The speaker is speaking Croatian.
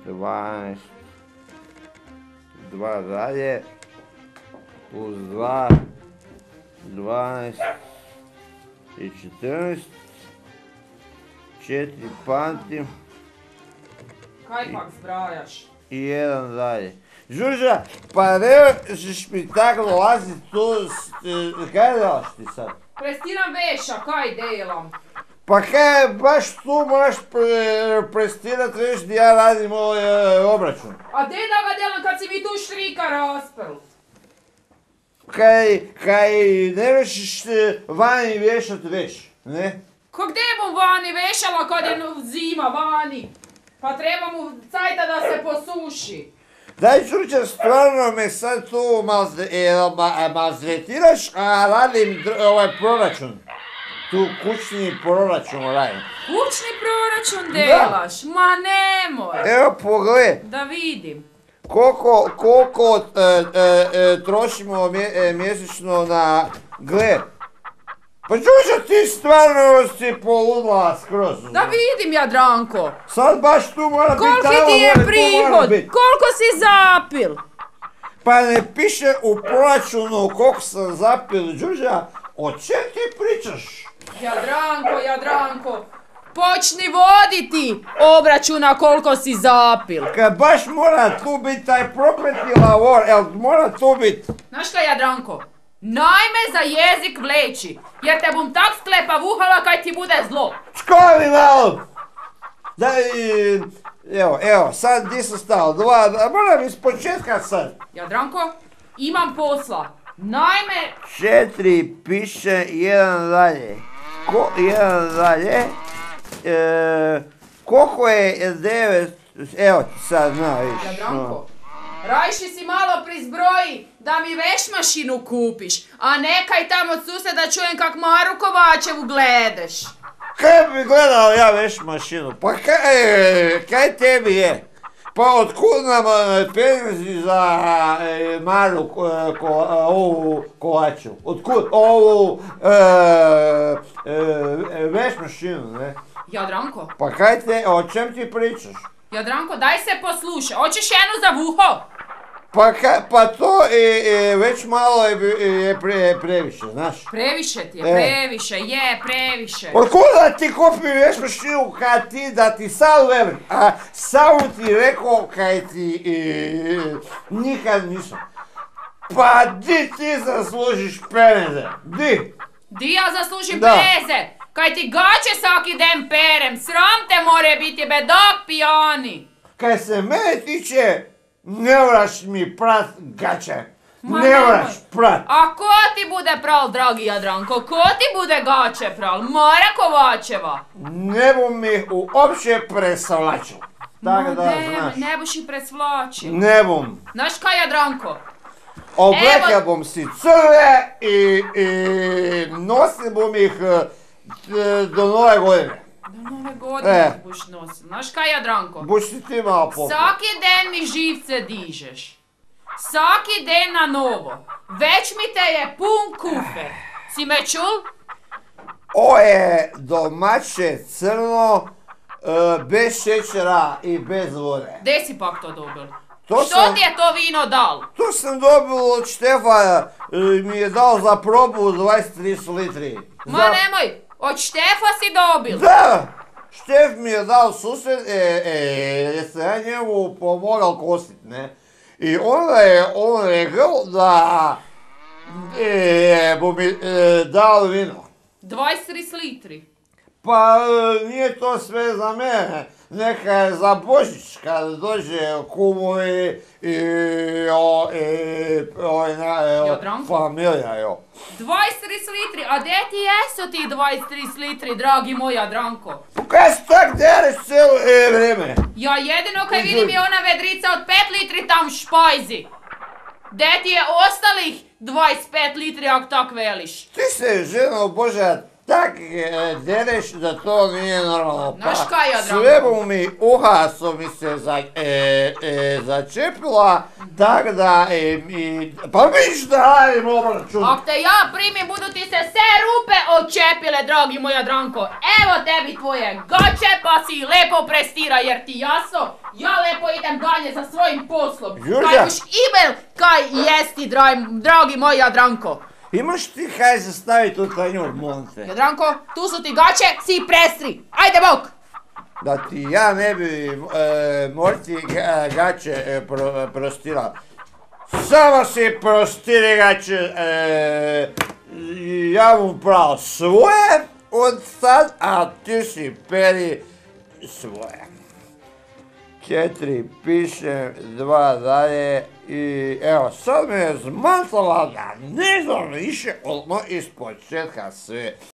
12, 2 dalje, plus 2, 12 i 14, 4 pamtim. Kaj pak zbrajaš? I 1 dalje. Žuža, pa ne ćeš mi tako dolazit tu, kaj delaš ti sad? Prestiram veša, kaj delam? Pa kaj, baš tu moraš prestirat već gdje ja radim obračun. A de da ga delam kad si mi tu štrika raspel? Kaj ne vešiš vani vješat veš, ne? Ko gdje bom vani vešala kad je zima vani? Pa treba mu cajta da se posuši. Daj čuče, stvarno me sad tu maltretiraš, a radim ovaj proračun. Tu kućni proračun radim. Kućni proračun delaš? Ma nemoj. Evo pogledaj. Da vidim. Koliko trošimo mjesečno na gle. Pa čuče, ti stvarno si poludla skroz. Da vidim, Jadranko. Sad baš tu mora biti tamo. Koliki ti je prihod? Koliko si zapil? Pa ne piše u proračunu koliko sam zapil, Đuđa. O čem ti pričaš? Jadranko, počni voditi obračuna koliko si zapil. Kad baš mora tu biti taj prokleti lavor, jel mora tu biti? Znaš kaj, Jadranko? Najme za jezik vleči, jer te bom tak sklepa vuhala kaj ti bude zlo. Školi malo! Evo, sad gdje sam stao? Moram iz početka sad. Jadranko, imam posla. Najme... 4 piše, 1 dalje. 1 dalje. Koliko je 9? Evo ti sad, viš. Jadranko, rajši si malo prizbroji da mi vešmašinu kupiš, a nekaj tam od suseda čujem kak Maru Kovačevu gledeš. Kaj bi gledao ja vešmašinu? Pa kaj tebi je? Pa otkud nam penzi za Maru Kovačevu? Otkud ovu vešmašinu, ne? Jadranko. Pa o čem ti pričaš? Jadranko, daj se poslušaj, hoćeš jednu za vuho? Pa to već malo je previše, znaš. Previše ti je, previše. Otkuda ti kupi vešmašinu kad ti da ti sad velim, a samo ti rekao kaj ti nikad nisam. Pa di ti zaslužiš peneze, di? Di ja zaslužim peneze? Kaj ti gače svaki den perem, sram te more biti bedok pijani. Kaj se mene tiče, ne moraš mi prat gače. Ne moraš prat. A ko ti bude pral, dragi Jadranko? Ko ti bude gače pral? Mara Kovačeva? Ne bom mi uopće presvlačil. Tako da znaš. Ne boš ih presvlačil. Ne bom. Znaš kaj, Jadranko? Obleka bom si crve i nosim bom ih do nove godine. Do nove godine buš nosil. Znaš kaj, Jadranko? Buš si ti malo popio. Svaki den mi živce dižeš. Svaki den na novo. Već mi te je pun kufer. Si me čul? Ovo je domaće crno, bez šećera i bez vode. Gdje si pak to dobil? Što ti je to vino dal? To sam dobil od Štefa, mi je dal za probu 23 litri. Ma nemoj, od Štefa si dobil? Da, Štef mi je dal susjed, jer se ja njemu pomogao kostit, ne. I onda je on rekao da bo mi dal vino. 23 litri? Pa nije to sve za mene, neka je za Božić kad dođe kumovi i familija, jo. 23 litri, a gdje ti jesu ti 23 litri, dragi moj Jadranko? Kaj si tak dereš cijelo vrijeme? Ja jedino kaj vidim je ona vedrica od 5 litri tam špajzi. Gdje ti je ostalih 25 litri, ako tak veliš? Ti se, ženo Božja, tak dereš da to nije normalno. Znaš kaj, Jadranko? Sve mi uha su mi se začepila, tak da pa mi šta radim obračun? Ak te ja primim, budu ti se sve rupe odčepile, dragi moj Jadranko. Evo tebi tvoje gače, pa si lepo prestira, jer ti jasno, ja lepo idem dalje za svojim poslom. Đurđa. Kaj už imel kaj jesti, dragi moj Jadranko. Imaš ti kaj se staviti u tanjur, molim te? Jadranko, tu su ti gače, si prestri. Ajde bok! Da ti ja ne bi morti gače prostirao. Samo si prostiri gače, ja mu pravo svoje od sad, a ti si peri svoje. 4 pišem, 2 dalje i evo sad me je zmantala da ne znam više odmah iz početka sve.